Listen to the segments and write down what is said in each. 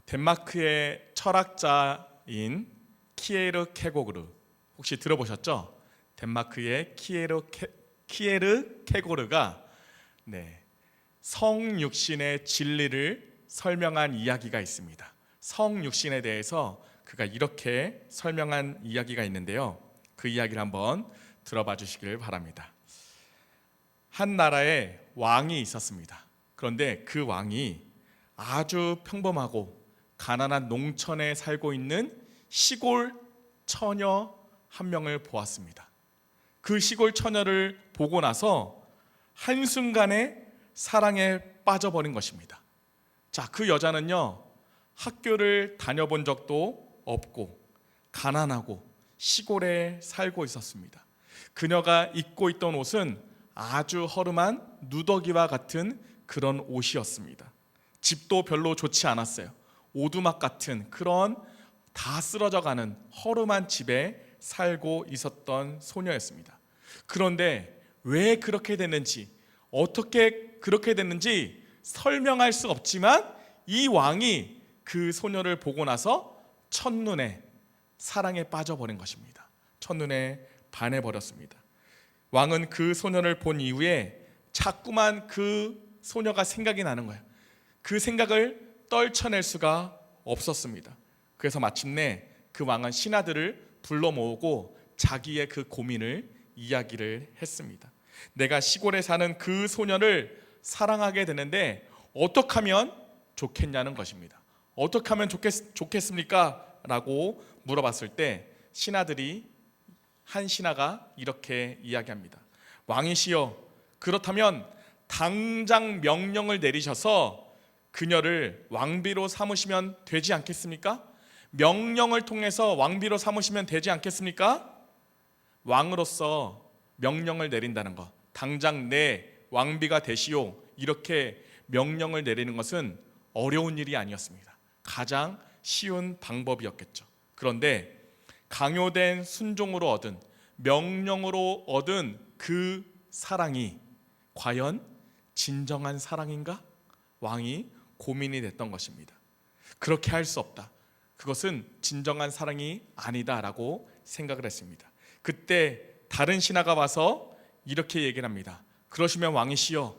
덴마크의 철학자인 키에르케고르, 혹시 들어보셨죠? 덴마크의 키에르케고르가 성육신의 진리를 설명한 이야기가 있습니다. 성육신에 대해서 그가 이렇게 설명한 이야기가 있는데요, 그 이야기를 한번 들어봐 주시길 바랍니다. 한 나라에 왕이 있었습니다. 그런데 그 왕이 아주 평범하고 가난한 농촌에 살고 있는 시골 처녀 한 명을 보았습니다. 그 시골 처녀를 보고 나서 한순간에 사랑에 빠져버린 것입니다. 자, 그 여자는요, 학교를 다녀본 적도 없고 가난하고 시골에 살고 있었습니다. 그녀가 입고 있던 옷은 아주 허름한 누더기와 같은 그런 옷이었습니다. 집도 별로 좋지 않았어요. 오두막 같은 그런 다 쓰러져가는 허름한 집에 살고 있었던 소녀였습니다. 그런데 왜 그렇게 됐는지, 어떻게 그렇게 됐는지 설명할 수 없지만 이 왕이 그 소녀를 보고 나서 첫눈에 사랑에 빠져버린 것입니다. 첫눈에 반해버렸습니다. 왕은 그 소녀를 본 이후에 자꾸만 그 소녀가 생각이 나는 거예요. 그 생각을 떨쳐낼 수가 없었습니다. 그래서 마침내 그 왕은 신하들을 불러 모으고 자기의 그 고민을 이야기를 했습니다. 내가 시골에 사는 그 소녀를 사랑하게 되는데 어떻게 하면 좋겠냐는 것입니다. 어떻게 하면 좋겠습니까? 라고 물어봤을 때 신하들이 한 신하가 이렇게 이야기합니다. 왕이시여, 그렇다면 당장 명령을 내리셔서 그녀를 왕비로 삼으시면 되지 않겠습니까? 명령을 통해서 왕비로 삼으시면 되지 않겠습니까? 왕으로서 명령을 내린다는 것, 당장 내 왕비가 되시오, 이렇게 명령을 내리는 것은 어려운 일이 아니었습니다. 가장 쉬운 방법이었겠죠. 그런데 강요된 순종으로 얻은, 명령으로 얻은 그 사랑이 과연 진정한 사랑인가? 왕이 고민이 됐던 것입니다. 그렇게 할 수 없다, 그것은 진정한 사랑이 아니다라고 생각을 했습니다. 그때 다른 신하가 와서 이렇게 얘기를 합니다. 그러시면 왕이시여,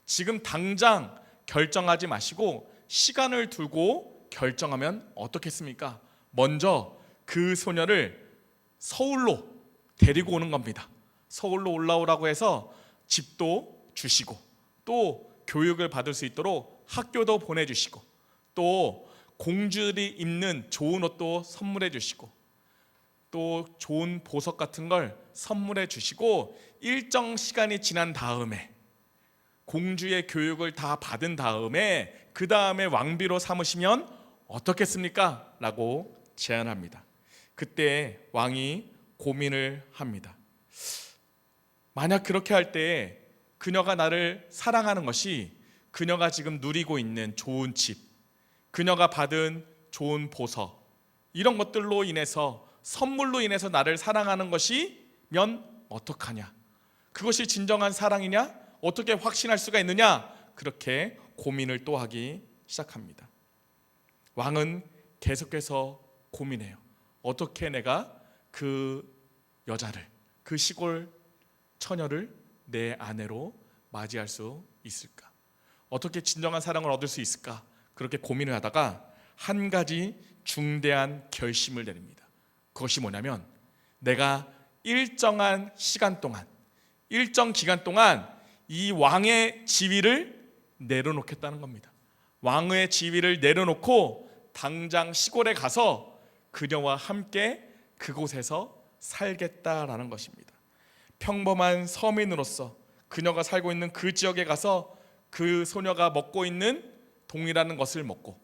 지금 당장 결정하지 마시고 시간을 두고 결정하면 어떻겠습니까? 먼저 그 소녀를 서울로 데리고 오는 겁니다. 서울로 올라오라고 해서 집도 주시고 또 교육을 받을 수 있도록 학교도 보내주시고 또 공주들이 입는 좋은 옷도 선물해 주시고 또 좋은 보석 같은 걸 선물해 주시고 일정 시간이 지난 다음에 공주의 교육을 다 받은 다음에 그 다음에 왕비로 삼으시면 어떻겠습니까? 라고 제안합니다. 그때 왕이 고민을 합니다. 만약 그렇게 할 때 그녀가 나를 사랑하는 것이 그녀가 지금 누리고 있는 좋은 집, 그녀가 받은 좋은 보석, 이런 것들로 인해서, 선물로 인해서 나를 사랑하는 것이면 어떡하냐? 그것이 진정한 사랑이냐? 어떻게 확신할 수가 있느냐? 그렇게 고민을 또 하기 시작합니다. 왕은 계속해서 고민해요. 어떻게 내가 그 여자를, 그 시골 처녀를 내 아내로 맞이할 수 있을까? 어떻게 진정한 사랑을 얻을 수 있을까? 그렇게 고민을 하다가 한 가지 중대한 결심을 내립니다. 그것이 뭐냐면 내가 일정한 시간 동안, 일정 기간 동안 이 왕의 지위를 내려놓겠다는 겁니다. 왕의 지위를 내려놓고 당장 시골에 가서 그녀와 함께 그곳에서 살겠다라는 것입니다. 평범한 서민으로서 그녀가 살고 있는 그 지역에 가서 그 소녀가 먹고 있는 동일한 것을 먹고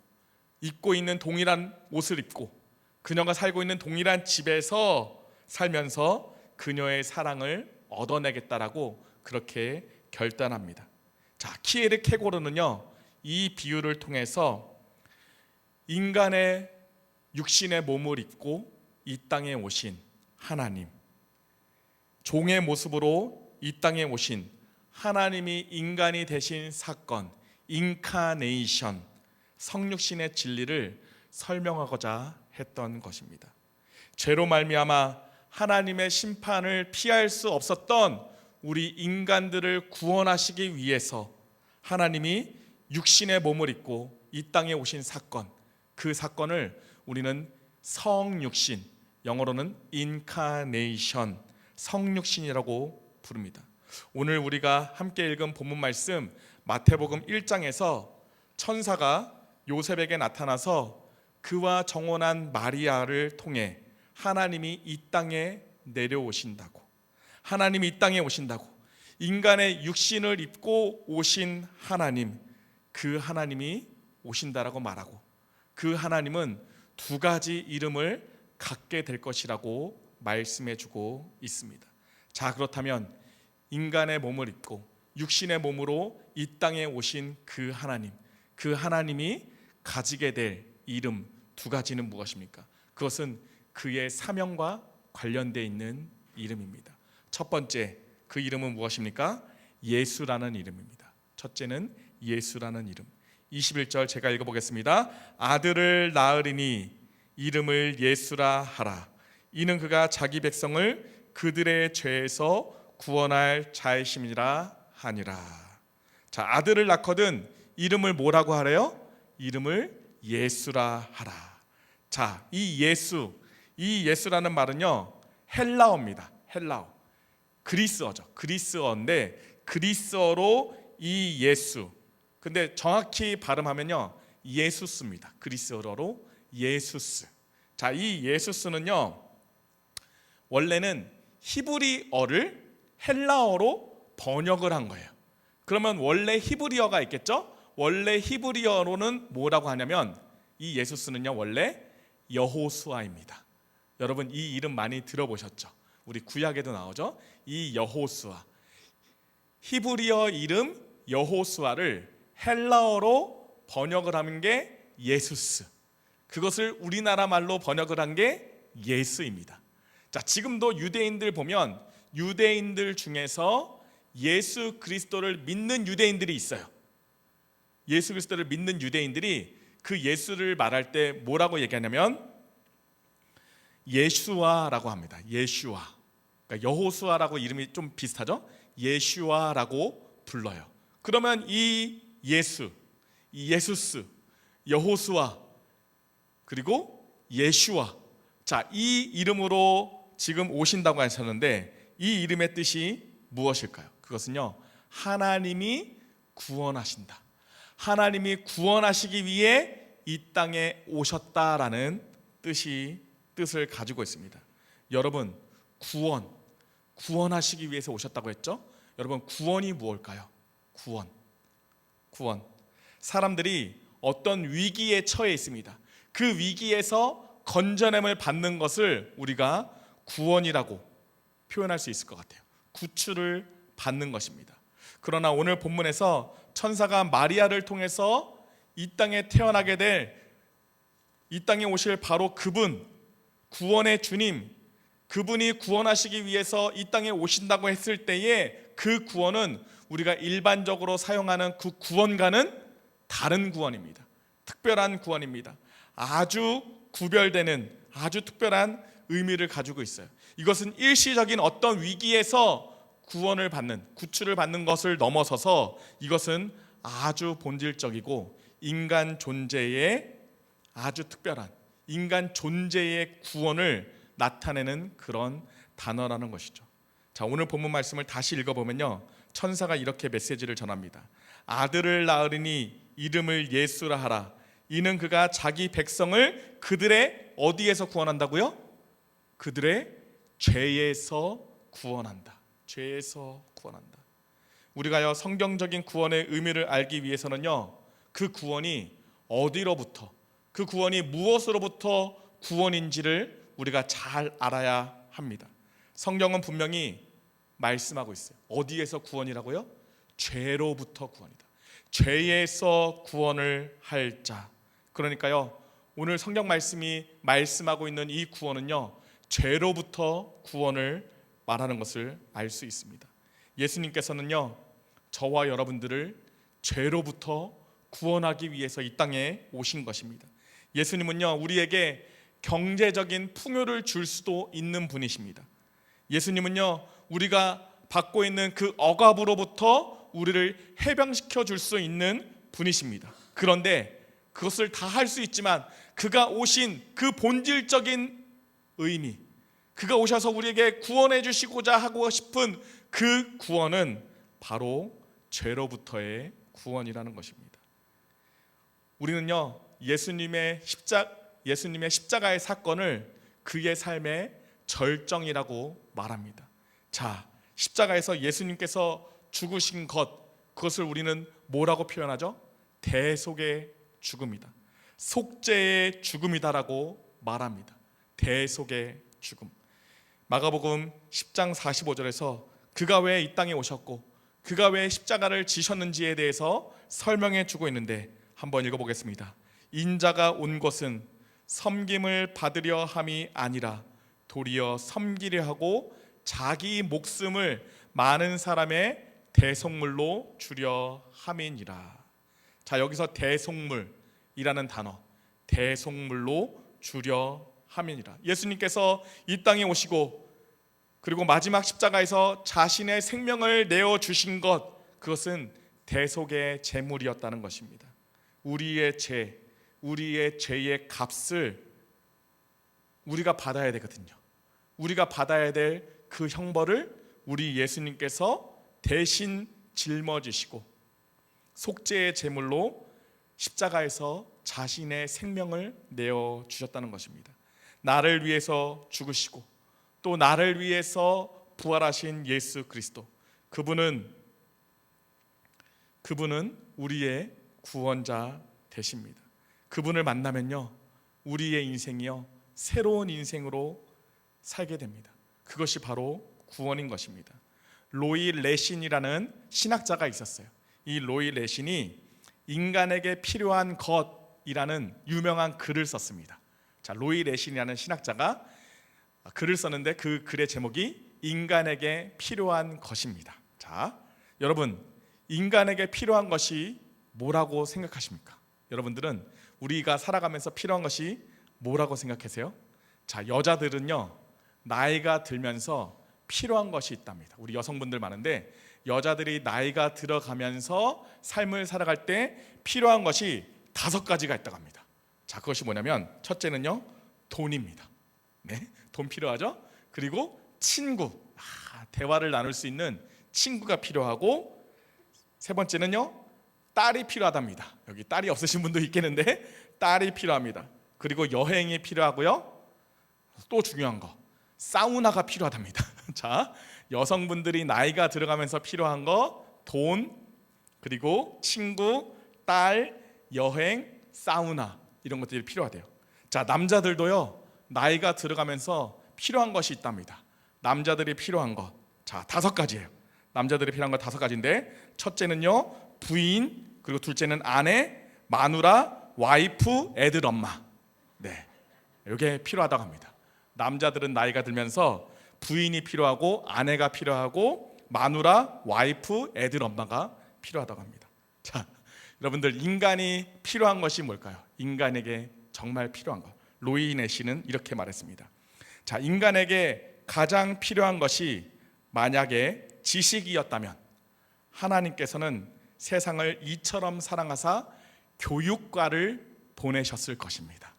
입고 있는 동일한 옷을 입고 그녀가 살고 있는 동일한 집에서 살면서 그녀의 사랑을 얻어내겠다라고 그렇게 결단합니다. 자, 키에르케고르는요, 이 비유를 통해서 인간의 육신의 몸을 입고 이 땅에 오신 하나님, 종의 모습으로 이 땅에 오신 하나님이 인간이 되신 사건, 인카네이션, 성육신의 진리를 설명하고자 했던 것입니다. 죄로 말미암아 하나님의 심판을 피할 수 없었던 우리 인간들을 구원하시기 위해서 하나님이 육신의 몸을 입고 이 땅에 오신 사건, 그 사건을 우리는 성육신, 영어로는 incarnation, 성육신이라고 부릅니다. 오늘 우리가 함께 읽은 본문 말씀 마태복음 1장에서 천사가 요셉에게 나타나서 그와 정혼한 마리아를 통해 하나님이 이 땅에 내려오신다고, 하나님이 이 땅에 오신다고, 인간의 육신을 입고 오신 하나님, 그 하나님이 오신다라고 말하고, 그 하나님은 두 가지 이름을 갖게 될 것이라고 말씀해주고 있습니다. 자, 그렇다면 인간의 몸을 입고 육신의 몸으로 이 땅에 오신 그 하나님, 그 하나님이 가지게 될 이름 두 가지는 무엇입니까? 그것은 그의 사명과 관련되어 있는 이름입니다. 첫 번째, 그 이름은 무엇입니까? 예수라는 이름입니다. 첫째는 예수라는 이름. 21절 제가 읽어보겠습니다. 아들을 낳으리니 이름을 예수라 하라. 이는 그가 자기 백성을 그들의 죄에서 구원할 자이심이라 하니라. 자, 아들을 낳거든 이름을 뭐라고 하래요? 이름을 예수라 하라. 자, 이 예수라는 말은요 헬라어입니다. 헬라어, 그리스어죠. 그리스어인데 그리스어로 이 예수, 근데 정확히 발음하면요 예수스입니다. 그리스어로 예수스. 자, 이 예수스는요 원래는 히브리어를 헬라어로 번역을 한 거예요. 그러면 원래 히브리어가 있겠죠? 원래 히브리어로는 뭐라고 하냐면 이 예수스는요 원래 여호수아입니다. 여러분 이 이름 많이 들어보셨죠? 우리 구약에도 나오죠? 이 여호수아, 히브리어 이름 여호수아를 헬라어로 번역을 하는 게 예수스, 그것을 우리나라 말로 번역을 한 게 예수입니다. 자, 지금도 유대인들 보면 유대인들 중에서 예수 그리스도를 믿는 유대인들이 있어요. 예수 그리스도를 믿는 유대인들이 그 예수를 말할 때 뭐라고 얘기하냐면 예슈아라고 합니다. 예슈아. 그러니까 여호수아라고 이름이 좀 비슷하죠? 예슈아라고 불러요. 그러면 이 예수, 이 예수스, 여호수아, 그리고 예슈아, 자, 이 이름으로 지금 오신다고 하셨는데 이 이름의 뜻이 무엇일까요? 그것은요 하나님이 구원하신다, 하나님이 구원하시기 위해 이 땅에 오셨다라는 뜻을 가지고 있습니다. 여러분, 구원하시기 위해서 오셨다고 했죠? 여러분, 구원이 무엇일까요? 구원. 사람들이 어떤 위기에 처해 있습니다. 그 위기에서 건져냄을 받는 것을 우리가 구원이라고 표현할 수 있을 것 같아요. 구출을 받는 것입니다. 그러나 오늘 본문에서 천사가 마리아를 통해서 이 땅에 태어나게 될, 이 땅에 오실 바로 그분, 구원의 주님, 그분이 구원하시기 위해서 이 땅에 오신다고 했을 때에 그 구원은 우리가 일반적으로 사용하는 그 구원과는 다른 구원입니다. 특별한 구원입니다. 아주 구별되는, 아주 특별한 의미를 가지고 있어요. 이것은 일시적인 어떤 위기에서 구원을 받는, 구출을 받는 것을 넘어서서 이것은 아주 본질적이고 인간 존재의 아주 특별한, 인간 존재의 구원을 나타내는 그런 단어라는 것이죠. 자, 오늘 본문 말씀을 다시 읽어보면요 천사가 이렇게 메시지를 전합니다. 아들을 낳으리니 이름을 예수라 하라. 이는 그가 자기 백성을 그들의 어디에서 구원한다고요? 그들의 죄에서 구원한다. 죄에서 구원한다. 우리가요 성경적인 구원의 의미를 알기 위해서는요 그 구원이 어디로부터, 그 구원이 무엇으로부터 구원인지를 우리가 잘 알아야 합니다. 성경은 분명히 말씀하고 있어요. 어디에서 구원이라고요? 죄로부터 구원이다. 죄에서 구원을 할 자. 그러니까요 오늘 성경 말씀이 말씀하고 있는 이 구원은요 죄로부터 구원을 말하는 것을 알 수 있습니다. 예수님께서는요 저와 여러분들을 죄로부터 구원하기 위해서 이 땅에 오신 것입니다. 예수님은요, 우리에게 경제적인 풍요를 줄 수도 있는 분이십니다. 예수님은요, 우리가 받고 있는 그 억압으로부터 우리를 해방시켜 줄 수 있는 분이십니다. 그런데 그것을 다 할 수 있지만 그가 오신 그 본질적인 의미, 그가 오셔서 우리에게 구원해 주시고자 하고 싶은 그 구원은 바로 죄로부터의 구원이라는 것입니다. 우리는요, 예수님의 십자가의 사건을 그의 삶의 절정이라고 말합니다. 자, 십자가에서 예수님께서 죽으신 것, 그것을 우리는 뭐라고 표현하죠? 대속의 죽음이다, 속죄의 죽음이다라고 말합니다. 대속의 죽음. 마가복음 10장 45절에서 그가 왜 이 땅에 오셨고 그가 왜 십자가를 지셨는지에 대해서 설명해 주고 있는데 한번 읽어보겠습니다. 인자가 온 것은 섬김을 받으려 함이 아니라 도리어 섬기려 하고 자기 목숨을 많은 사람의 대속물로 주려 함이니라. 자, 여기서 대속물이라는 단어, 대속물로 주려 함이니라. 예수님께서 이 땅에 오시고 그리고 마지막 십자가에서 자신의 생명을 내어 주신 것, 그것은 대속의 제물이었다는 것입니다. 우리의 죄의 값을 우리가 받아야 되거든요. 우리가 받아야 될 그 형벌을 우리 예수님께서 대신 짊어지시고 속죄의 제물로 십자가에서 자신의 생명을 내어 주셨다는 것입니다. 나를 위해서 죽으시고 또 나를 위해서 부활하신 예수 그리스도, 그분은 우리의 구원자 되십니다. 그분을 만나면요, 우리의 인생이요 새로운 인생으로 살게 됩니다. 그것이 바로 구원인 것입니다. 로이 레신이라는 신학자가 있었어요. 이 로이 레신이 인간에게 필요한 것이라는 유명한 글을 썼습니다. 자, 로이 레신이라는 신학자가 글을 썼는데 그 글의 제목이 인간에게 필요한 것입니다. 자, 여러분, 인간에게 필요한 것이 뭐라고 생각하십니까? 여러분들은 우리가 살아가면서 필요한 것이 뭐라고 생각하세요? 자, 여자들은요, 나이가 들면서 필요한 것이 있답니다. 우리 여성분들 많은데 여자들이 나이가 들어가면서 삶을 살아갈 때 필요한 것이 5가지가 있다고 합니다. 자, 그것이 뭐냐면 첫째는요, 돈입니다. 네, 돈 필요하죠? 그리고 친구, 대화를 나눌 수 있는 친구가 필요하고, 세 번째는요, 딸이 필요하답니다. 여기 딸이 없으신 분도 있겠는데 딸이 필요합니다. 그리고 여행이 필요하고요, 또 중요한 거, 사우나가 필요하답니다. 자, 여성분들이 나이가 들어가면서 필요한 거, 돈, 그리고 친구, 딸, 여행, 사우나, 이런 것들이 필요하대요. 자, 남자들도요, 나이가 들어가면서 필요한 것이 있답니다. 남자들이 필요한 것, 자, 5가지예요. 남자들이 필요한 것 5가지인데 첫째는요, 부인, 그리고 둘째는 아내, 마누라, 와이프, 애들 엄마. 네, 이게 필요하다고 합니다. 남자들은 나이가 들면서 부인이 필요하고 아내가 필요하고 마누라, 와이프, 애들 엄마가 필요하다고 합니다. 자, 여러분들, 인간이 필요한 것이 뭘까요? 인간에게 정말 필요한 것, 로이 내시는 이렇게 말했습니다. 자, 인간에게 가장 필요한 것이 만약에 지식이었다면 하나님께서는 세상을 이처럼 사랑하사 교육과를 보내셨을 것입니다.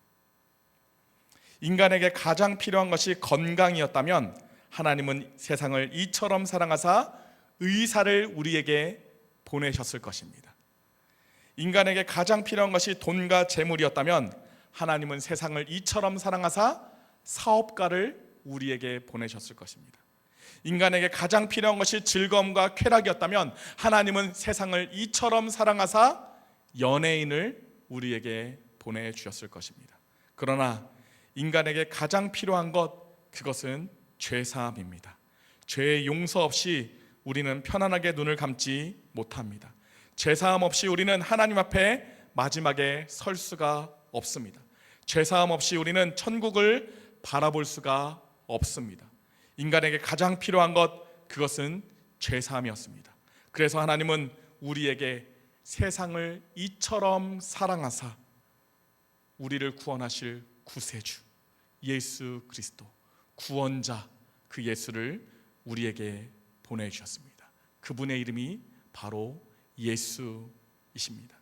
인간에게 가장 필요한 것이 건강이었다면 하나님은 세상을 이처럼 사랑하사 의사를 우리에게 보내셨을 것입니다. 인간에게 가장 필요한 것이 돈과 재물이었다면 하나님은 세상을 이처럼 사랑하사 사업가를 우리에게 보내셨을 것입니다. 인간에게 가장 필요한 것이 즐거움과 쾌락이었다면 하나님은 세상을 이처럼 사랑하사 연예인을 우리에게 보내주셨을 것입니다. 그러나 인간에게 가장 필요한 것, 그것은 죄사함입니다. 죄의 용서 없이 우리는 편안하게 눈을 감지 못합니다. 죄사함 없이 우리는 하나님 앞에 마지막에 설 수가 없습니다. 죄사함 없이 우리는 천국을 바라볼 수가 없습니다. 인간에게 가장 필요한 것, 그것은 죄사함이었습니다. 그래서 하나님은 우리에게 세상을 이처럼 사랑하사 우리를 구원하실 구세주 예수 그리스도 구원자 그 예수를 우리에게 보내주셨습니다. 그분의 이름이 바로 예수이십니다.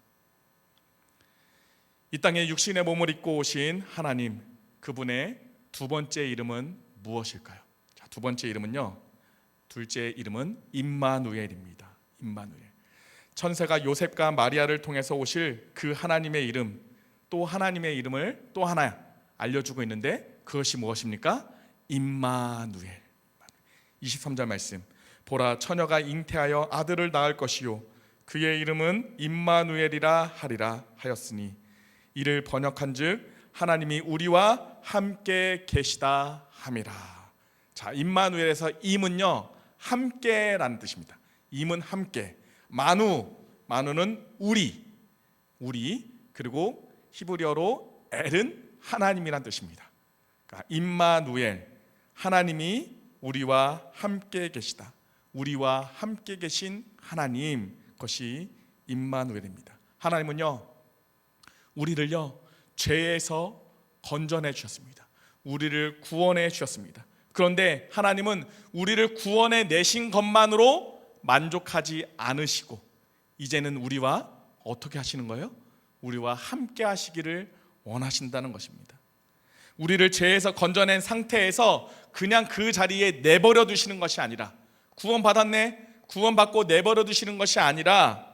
이 땅에 육신의 몸을 입고 오신 하나님, 그분의 두 번째 이름은 무엇일까요? 자, 두 번째 이름은요, 둘째 이름은 임마누엘입니다. 임마누엘. 천사가 요셉과 마리아를 통해서 오실 그 하나님의 이름, 또 하나님의 이름을 또 하나 알려주고 있는데 그것이 무엇입니까? 임마누엘. 23절 말씀, 보라 처녀가 잉태하여 아들을 낳을 것이요 그의 이름은 임마누엘이라 하리라 하였으니 이를 번역한즉 하나님이 우리와 함께 계시다 함이라. 자, 임마누엘에서 임은요 함께라는 뜻입니다. 임은 함께, 마누는 우리, 그리고 히브리어로 엘은 하나님이란 뜻입니다. 그러니까 임마누엘, 하나님이 우리와 함께 계시다. 우리와 함께 계신 하나님, 그것이 임마누엘입니다. 하나님은요 우리를요 죄에서 건져내 주셨습니다. 우리를 구원해 주셨습니다. 그런데 하나님은 우리를 구원해 내신 것만으로 만족하지 않으시고 이제는 우리와 어떻게 하시는 거예요? 우리와 함께 하시기를 원하신다는 것입니다. 우리를 죄에서 건져낸 상태에서 그냥 그 자리에 내버려 두시는 것이 아니라, 구원받았네, 구원받고 내버려 두시는 것이 아니라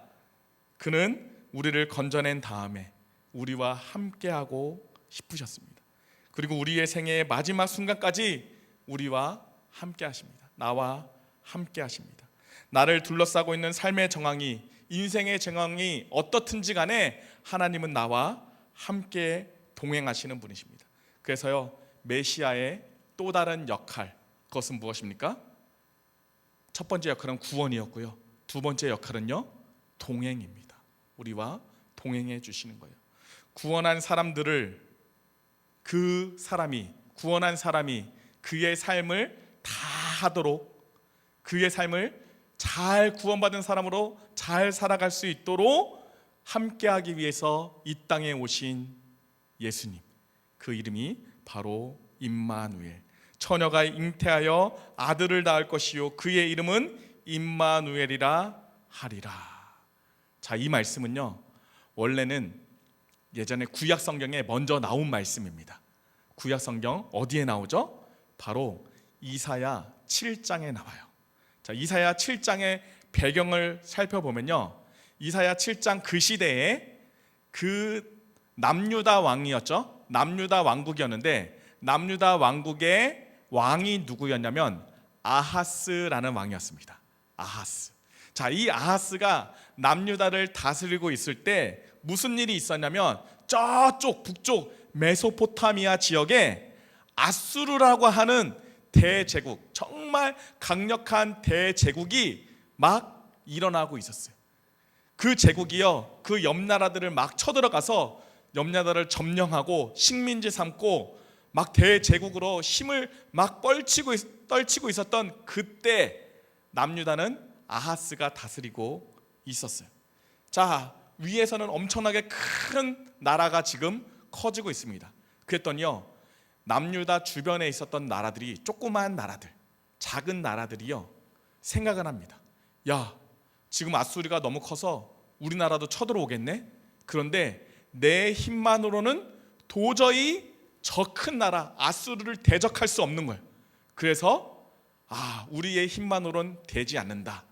그는 우리를 건져낸 다음에 우리와 함께하고 싶으셨습니다. 그리고 우리의 생애의 마지막 순간까지 우리와 함께 하십니다. 나와 함께 하십니다. 나를 둘러싸고 있는 삶의 정황이, 인생의 정황이 어떻든지 간에 하나님은 나와 함께 동행하시는 분이십니다. 그래서요 메시아의 또 다른 역할, 그것은 무엇입니까? 첫 번째 역할은 구원이었고요, 두 번째 역할은요 동행입니다. 우리와 동행해 주시는 거예요. 구원한 사람이 그의 삶을 다 하도록, 그의 삶을 잘 구원받은 사람으로 잘 살아갈 수 있도록 함께하기 위해서 이 땅에 오신 예수님, 그 이름이 바로 임마누엘. 처녀가 잉태하여 아들을 낳을 것이요 그의 이름은 임마누엘이라 하리라. 자, 이 말씀은요 원래는 예전에 구약 성경에 먼저 나온 말씀입니다. 구약 성경 어디에 나오죠? 바로 이사야 7장에 나와요. 자, 이사야 7장의 배경을 살펴보면요, 이사야 7장 그 시대에 그 남유다 왕이었죠. 남유다 왕국이었는데 남유다 왕국의 왕이 누구였냐면 아하스라는 왕이었습니다. 아하스. 자, 이 아하스가 남유다를 다스리고 있을 때 무슨 일이 있었냐면 저쪽 북쪽 메소포타미아 지역에 아수르라고 하는 대제국, 정말 강력한 대제국이 막 일어나고 있었어요. 그 제국이요 그 옆나라들을 막 쳐들어가서 옆나라를 점령하고 식민지 삼고 막 대제국으로 힘을 막 떨치고 있었던 그때 남유다는 아하스가 다스리고 있었어요. 자, 위에서는 엄청나게 큰 나라가 지금 커지고 있습니다. 그랬더니요 남유다 주변에 있었던 나라들이, 조그마한 나라들, 작은 나라들이요 생각을 합니다. 야, 지금 아수리가 너무 커서 우리나라도 쳐들어오겠네. 그런데 내 힘만으로는 도저히 저 큰 나라 아수르를 대적할 수 없는 거예요. 그래서 우리의 힘만으로는 되지 않는다.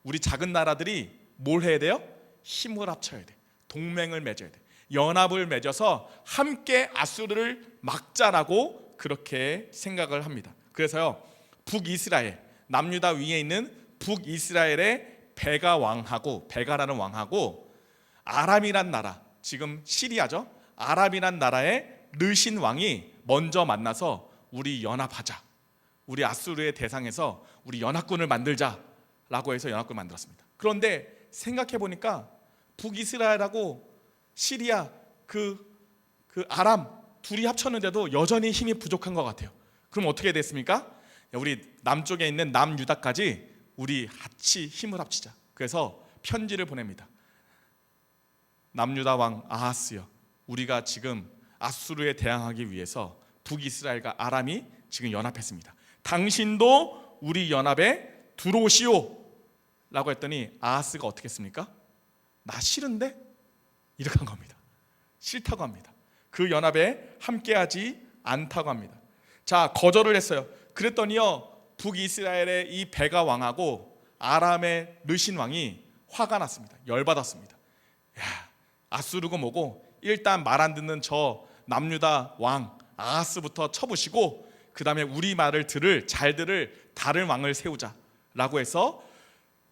우리 작은 나라들이 뭘 해야 돼요? 힘을 합쳐야 돼. 동맹을 맺어야 돼. 연합을 맺어서 함께 아수르를 막자라고 그렇게 생각을 합니다. 그래서요 북이스라엘, 남유다 위에 있는 북이스라엘의 베가라는 왕하고 아람이란 나라, 지금 시리아죠, 아람이란 나라의 르신 왕이 먼저 만나서 우리 연합하자, 우리 아수르의 대상에서 우리 연합군을 만들자라고 해서 연합군을 만들었습니다. 그런데 생각해 보니까 북이스라엘하고 시리아, 그 아람 둘이 합쳤는데도 여전히 힘이 부족한 것 같아요. 그럼 어떻게 됐습니까? 우리 남쪽에 있는 남유다까지 우리 같이 힘을 합치자. 그래서 편지를 보냅니다. 남유다 왕 아하스여, 우리가 지금 아수르에 대항하기 위해서 북이스라엘과 아람이 지금 연합했습니다. 당신도 우리 연합에 들어오시오 라고 했더니 아하스가 어떻게 했습니까? 나 싫은데? 이렇게 한 겁니다. 싫다고 합니다. 그 연합에 함께하지 않다고 합니다. 자, 거절을 했어요. 그랬더니요, 북이스라엘의 이 베가 왕하고 아람의 르신 왕이 화가 났습니다. 열받았습니다. 야, 아수르고 뭐고 일단 말 안 듣는 저 남유다 왕 아하스부터 쳐부시고 그 다음에 우리 말을 잘 들을 다른 왕을 세우자라고 해서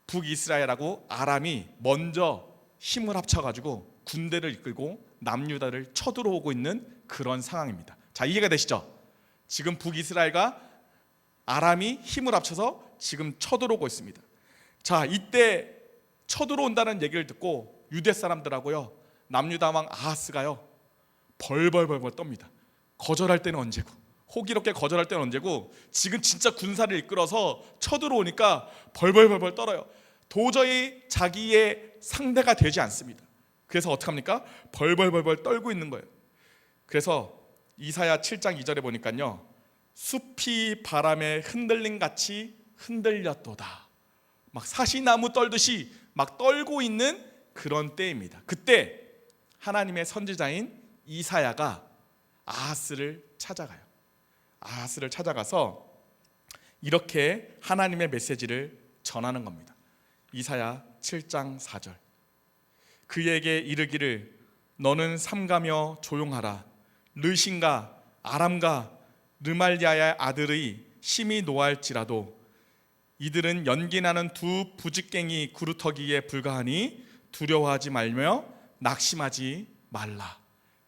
북이스라엘하고 아람이 먼저 힘을 합쳐가지고 군대를 이끌고 남유다를 쳐들어오고 있는 그런 상황입니다. 자, 이해가 되시죠? 지금 북이스라엘과 아람이 힘을 합쳐서 지금 쳐들어오고 있습니다. 자, 이때 쳐들어온다는 얘기를 듣고 유대 사람들하고요, 남유다 왕 아하스가요 벌벌벌벌 떱니다. 거절할 때는 언제고, 호기롭게 거절할 때는 언제고, 지금 진짜 군사를 이끌어서 쳐들어오니까 벌벌벌벌 떨어요. 도저히 자기의 상대가 되지 않습니다. 그래서 어떡합니까? 벌벌벌벌 떨고 있는 거예요. 그래서 이사야 7장 2절에 보니까요, 숲이 바람에 흔들림 같이 흔들렸도다. 막 사시나무 떨듯이 막 떨고 있는 그런 때입니다. 그때 하나님의 선지자인 이사야가 아하스를 찾아가요. 아하스를 찾아가서 이렇게 하나님의 메시지를 전하는 겁니다. 이사야 7장 4절. 그에게 이르기를 너는 삼가며 조용하라. 르신과 아람과 르말리아의 아들의 심히 노할지라도 이들은 연기나는 두 부직갱이 구루터기에 불과하니 두려워하지 말며 낙심하지 말라.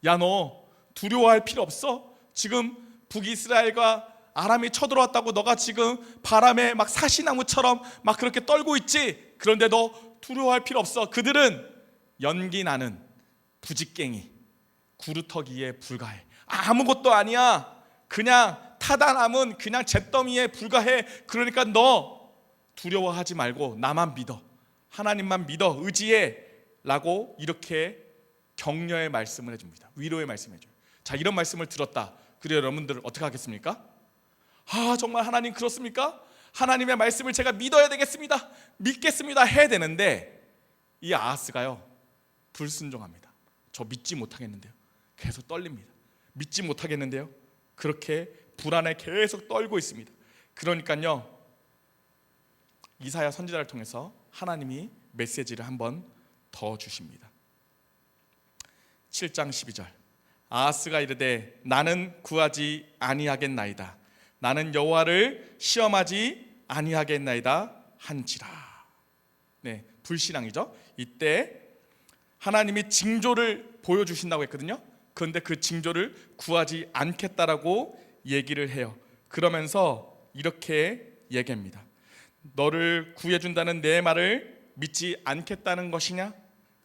야, 너 두려워할 필요 없어. 지금 북이스라엘과 아람이 쳐들어왔다고 너가 지금 바람에 막 사시나무처럼 막 그렇게 떨고 있지. 그런데 너 두려워할 필요 없어. 그들은 연기나는 부직갱이 구루터기에 불과해. 아무것도 아니야. 그냥 타다 남은 그냥 잿더미에 불과해. 그러니까 너 두려워하지 말고 나만 믿어. 하나님만 믿어. 의지해. 라고 이렇게 격려의 말씀을 해줍니다. 위로의 말씀을 해줘요. 자, 이런 말씀을 들었다. 그래, 여러분들 어떻게 하겠습니까? 아, 정말 하나님 그렇습니까? 하나님의 말씀을 제가 믿어야 되겠습니다. 믿겠습니다. 해야 되는데 이 아하스가요 불순종합니다. 저 믿지 못하겠는데요. 계속 떨립니다. 믿지 못하겠는데요. 그렇게 불안에 계속 떨고 있습니다. 그러니까요, 이사야 선지자를 통해서 하나님이 메시지를 한번 더 주십니다. 7장 12절. 아하스가 이르되 나는 구하지 아니하겠나이다. 나는 여호와를 시험하지 아니하겠나이다 한지라. 네, 불신앙이죠. 이때 하나님이 징조를 보여주신다고 했거든요. 그런데 그 징조를 구하지 않겠다라고 얘기를 해요. 그러면서 이렇게 얘기합니다. 너를 구해준다는 내 말을 믿지 않겠다는 것이냐?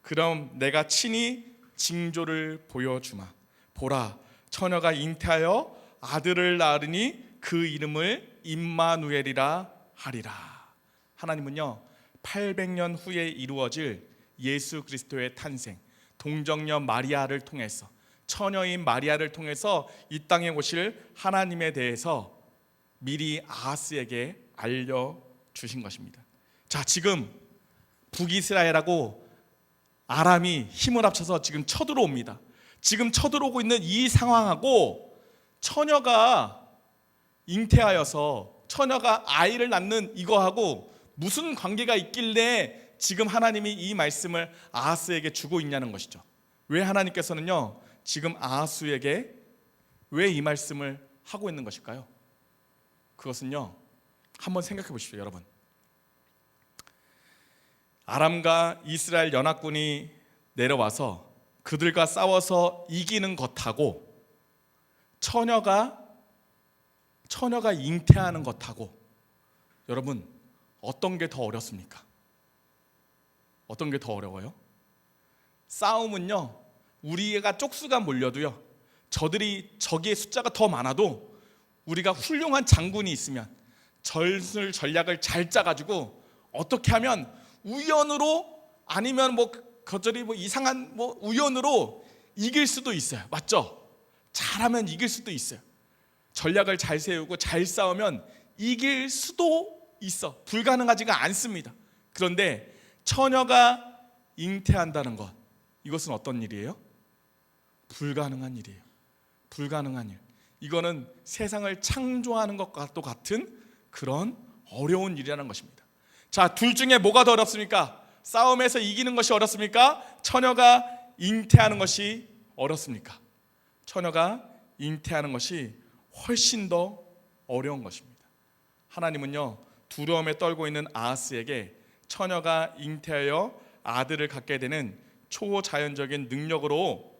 그럼 내가 친히 징조를 보여주마. 보라, 처녀가 잉태하여 아들을 낳으니 그 이름을 임마누엘이라 하리라. 하나님은요 800년 후에 이루어질 예수 그리스도의 탄생, 동정녀 마리아를 통해서, 처녀인 마리아를 통해서 이 땅에 오실 하나님에 대해서 미리 아하스에게 알려주신 것입니다. 자, 지금 북이스라엘하고 아람이 힘을 합쳐서 지금 쳐들어옵니다. 지금 쳐들어오고 있는 이 상황하고 처녀가 잉태하여서 처녀가 아이를 낳는 이거하고 무슨 관계가 있길래 지금 하나님이 이 말씀을 아하스에게 주고 있냐는 것이죠. 왜 하나님께서는요 지금 아하스에게 왜 이 말씀을 하고 있는 것일까요? 그것은요 한번 생각해 보십시오. 여러분, 아람과 이스라엘 연합군이 내려와서 그들과 싸워서 이기는 것하고 처녀가 잉태하는 것하고 여러분 어떤 게 더 어렵습니까? 어떤 게 더 어려워요? 싸움은요 우리가 쪽수가 몰려도요 적의 숫자가 더 많아도 우리가 훌륭한 장군이 있으면 전술전략을 잘 짜가지고 어떻게 하면 우연으로 아니면 뭐 거절이 이상한 우연으로 이길 수도 있어요. 맞죠? 잘하면 이길 수도 있어요. 전략을 잘 세우고 잘 싸우면 이길 수도 있어. 불가능하지가 않습니다. 그런데 처녀가 잉태한다는 것, 이것은 어떤 일이에요? 불가능한 일이에요. 불가능한 일. 이거는 세상을 창조하는 것과 또 같은 그런 어려운 일이라는 것입니다. 자, 둘 중에 뭐가 더 어렵습니까? 싸움에서 이기는 것이 어렵습니까? 처녀가 잉태하는 것이 어렵습니까? 처녀가 잉태하는 것이 훨씬 더 어려운 것입니다. 하나님은요, 두려움에 떨고 있는 아하스에게 처녀가 잉태하여 아들을 갖게 되는 초자연적인 능력으로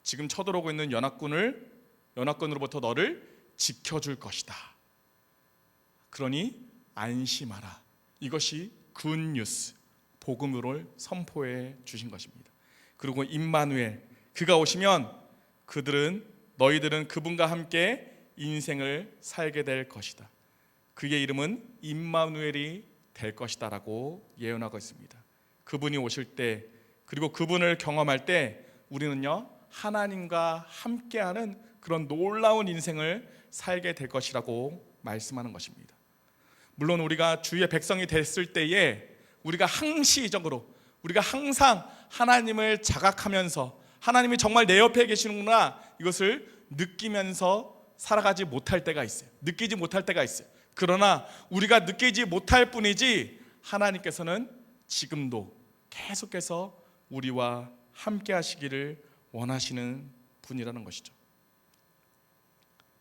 지금 쳐들어오고 있는 연합군으로부터 너를 지켜줄 것이다. 그러니 안심하라. 이것이 굿뉴스, 복음을 선포해 주신 것입니다. 그리고 임마누엘, 그가 오시면 너희들은 그분과 함께 인생을 살게 될 것이다. 그의 이름은 임마누엘이 될 것이다 라고 예언하고 있습니다. 그분이 오실 때, 그리고 그분을 경험할 때 우리는요, 하나님과 함께하는 그런 놀라운 인생을 살게 될 것이라고 말씀하는 것입니다. 물론 우리가 주의 백성이 됐을 때에 우리가 우리가 항상 하나님을 자각하면서 하나님이 정말 내 옆에 계시는구나, 이것을 느끼면서 살아가지 못할 때가 있어요. 느끼지 못할 때가 있어요. 그러나 우리가 느끼지 못할 뿐이지 하나님께서는 지금도 계속해서 우리와 함께 하시기를 원하시는 분이라는 것이죠.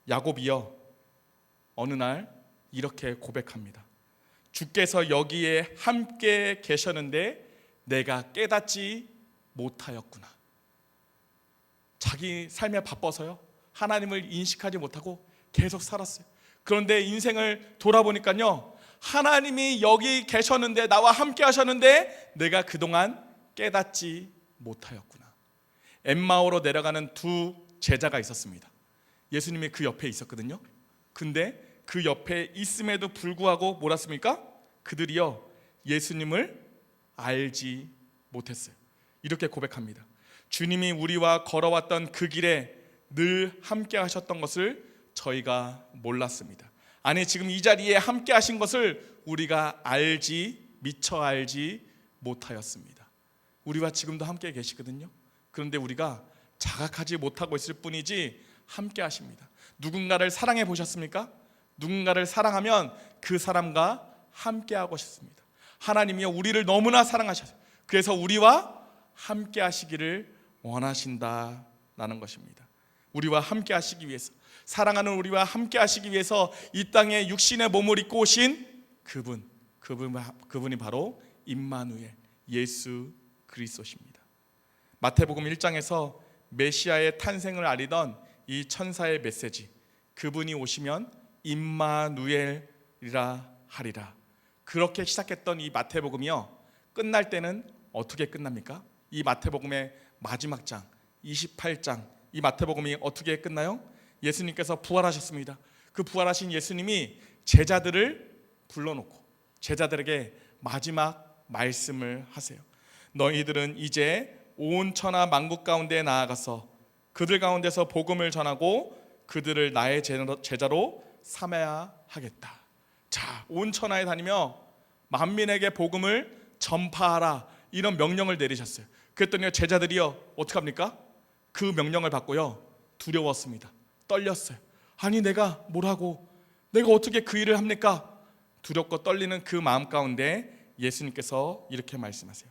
야곱이요, 어느 날 이렇게 고백합니다. 주께서 여기에 함께 계셨는데 내가 깨닫지 못하였구나. 자기 삶에 바빠서요, 하나님을 인식하지 못하고 계속 살았어요. 그런데 인생을 돌아보니까요, 하나님이 여기 계셨는데, 나와 함께 하셨는데 내가 그동안 깨닫지 못하였구나. 엠마오로 내려가는 두 제자가 있었습니다. 예수님이 그 옆에 있었거든요. 근데 그 옆에 있음에도 불구하고 뭐랬습니까? 그들이요, 예수님을 알지 못했어요. 이렇게 고백합니다. 주님이 우리와 걸어왔던 그 길에 늘 함께 하셨던 것을 저희가 몰랐습니다. 아니, 지금 이 자리에 함께 하신 것을 우리가 미처 알지 못하였습니다. 우리와 지금도 함께 계시거든요. 그런데 우리가 자각하지 못하고 있을 뿐이지 함께 하십니다. 누군가를 사랑해 보셨습니까? 누군가를 사랑하면 그 사람과 함께 하고 싶습니다. 하나님이요, 우리를 너무나 사랑하셔서 그래서 우리와 함께 하시기를 원하신다라는 것입니다. 우리와 함께 하시기 위해서, 사랑하는 우리와 함께 하시기 위해서 이 땅에 육신의 몸을 입고 오신 그분이 바로 임마누엘, 예수 그리스도십니다. 마태복음 1장에서 메시아의 탄생을 알리던 이 천사의 메시지, 그분이 오시면 임마누엘이라 하리라, 그렇게 시작했던 이 마태복음이요, 끝날 때는 어떻게 끝납니까? 이 마태복음의 마지막 장 28장, 이 마태복음이 어떻게 끝나요? 예수님께서 부활하셨습니다. 그 부활하신 예수님이 제자들을 불러놓고 제자들에게 마지막 말씀을 하세요. 너희들은 이제 온 천하 만국 가운데 나아가서 그들 가운데서 복음을 전하고 그들을 나의 제자로 삼아야 하겠다. 자, 온 천하에 다니며 만민에게 복음을 전파하라, 이런 명령을 내리셨어요. 그랬더니 제자들이요, 어떻게 합니까? 그 명령을 받고요, 두려웠습니다. 떨렸어요. 아니, 내가 뭐라고, 내가 어떻게 그 일을 합니까? 두렵고 떨리는 그 마음 가운데 예수님께서 이렇게 말씀하세요.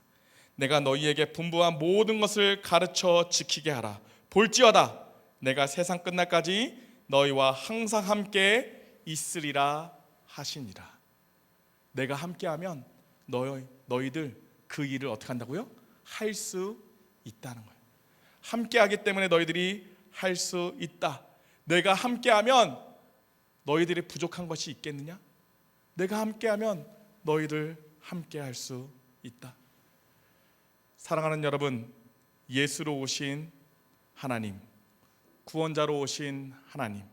내가 너희에게 분부한 모든 것을 가르쳐 지키게 하라. 볼지어다 내가 세상 끝날까지 너희와 항상 함께 있으리라 하시니라. 내가 함께하면 너희들 그 일을 어떻게 한다고요? 할 수 있다는 거예요. 함께하기 때문에 너희들이 할 수 있다. 내가 함께하면 너희들이 부족한 것이 있겠느냐? 내가 함께하면 너희들 함께할 수 있다. 사랑하는 여러분, 예수로 오신 하나님, 구원자로 오신 하나님,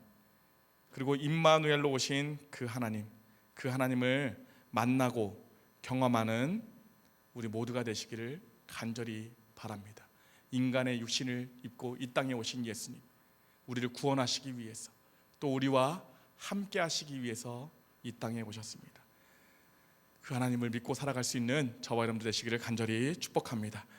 그리고 임마누엘로 오신 그 하나님을 만나고 경험하는 우리 모두가 되시기를 간절히 바랍니다. 인간의 육신을 입고 이 땅에 오신 예수님, 우리를 구원하시기 위해서, 또 우리와 함께 하시기 위해서 이 땅에 오셨습니다. 그 하나님을 믿고 살아갈 수 있는 저와 여러분들 되시기를 간절히 축복합니다.